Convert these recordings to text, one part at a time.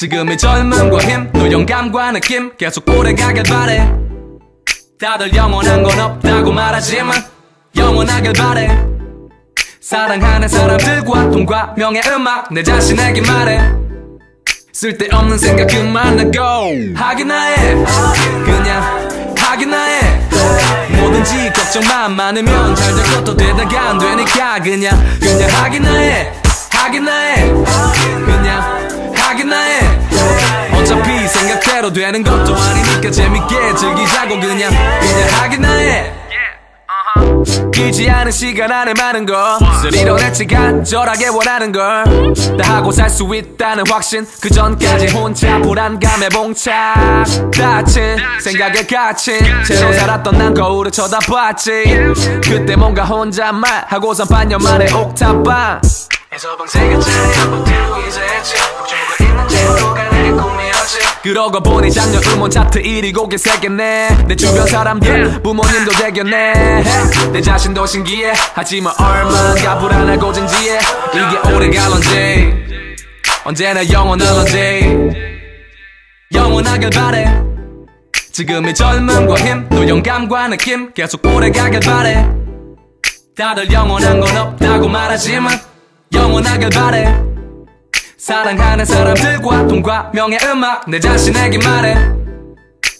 지금의 젊음과 힘, 또 영감과 느낌 계속 오래가길 바래. 다들 영원한 건 없다고 말하지만 영원하길 바래. 사랑하는 사람들과 돈과 명예 음악 내 자신에게 말해. 쓸데없는 생각 그만하고 하기나 해. 그냥 하기나 해. 뭐든지 걱정만 많으면 잘 될 것도 되다가 안 되니까 그냥 하기나 해. 하기나 해. 그냥 하기나 해. 어차피 생각대로 되는 것도 아니니까 재밌게 즐기자고 그냥 하기나 해. 길지 않은 시간 안에 많은 것을 이뤄냈지 간절하게 원하는 걸 다 하고 살 수 있다는 확신, 그 전까지 혼자 불안감에 봉착 다친 생각에 갇힌 채로 살았던 난 거울을 쳐다봤지. 그때 뭔가 혼잣말하고선 반년 만에 옥탑방 에서 방세가 자리 한번 들고 이제했지. 걱정하고 있는 채로가 내게 꿈이었지. 그러고 보니 작년 음원 차트 1위 곡에 새겼네. 내 주변 사람들 부모님도 대견해. 내 자신도 신기해. 하지만 얼마나 불안하고 진지해. 이게 오래갈런지 언제나 영원할런지 영원하길 바래. 지금의 젊음과 힘, 또 영감과 느낌 계속 오래가길 바래. 다들 영원한 건 없다고 말하지만 영원하길 바래. 사랑하는 사람들과 돈과 명예 음악 내 자신에게 말해.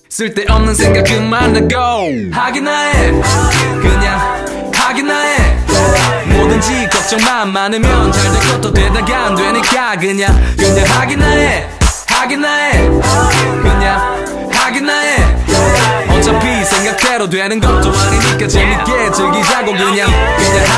쓸데없는 생각 그만하고 하기나 해. 그냥 하기나 해. 뭐든지 걱정만 많으면 잘 될 것도 되다가 안 되니까 그냥 하기나 해. 하기나 해. 그냥 하기나 해. 어차피 생각대로 되는 것도 아니니까 재밌게 즐기자고 그냥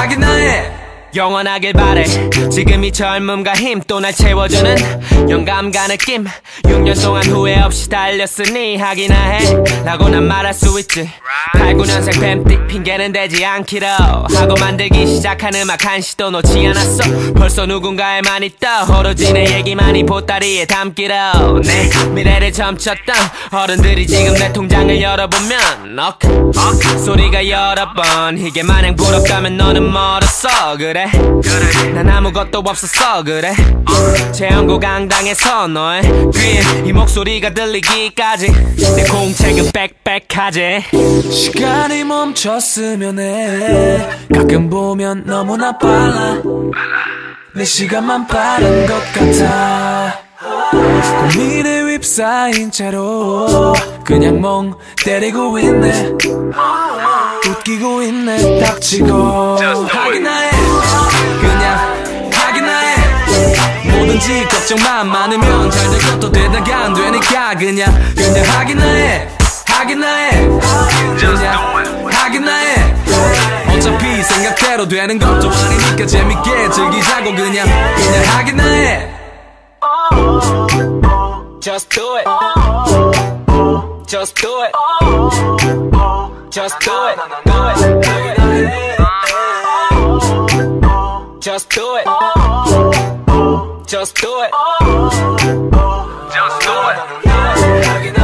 하기나 해. 영원하길 바래. 지금 이 젊음과 힘 또 날 채워주는 영감과 느낌. 6년 동안 후회 없이 달렸으니 하기나 해 라고 난 말할 수 있지. 8, 9년생 뱀띠 핑계는 되지 않기로 하고 만들기 시작한 음악 한 시도 놓지 않았어. 벌써 누군가의 많이 떠 오로지 내 얘기만이 보따리에 담기로. 내 미래를 점쳤던 어른들이 지금 내 통장을 열어보면 소리가 여러 번. 이게 마냥 부럽다면 너는 멀었어. 그래 난 아무것도 없었어. 그래 재연고 강당에서 너의 귀에 이 목소리가 들리기까지 내 공책은 빽빽하지. 시간이 멈췄으면 해. 가끔 보면 너무나 빨라. 내 시간만 빠른 것 같아. 고민에 휩싸인 채로 그냥 멍 때리고 있네. 웃기고 있네. 닥치고 하기나 해. 그냥 하기나 해. 뭐든지 걱정만 많으면 잘 될 것도 되다가 안 되니까 그냥 하기나 해. 하기나 해. 그냥 하기나 해. 어차피 생각대로 되는 것도 아니니까 재밌게 즐기자고 그냥 하기나 해. Just do it. Just do it. Just do it. Do it. Just do it. Just do it. Just do it.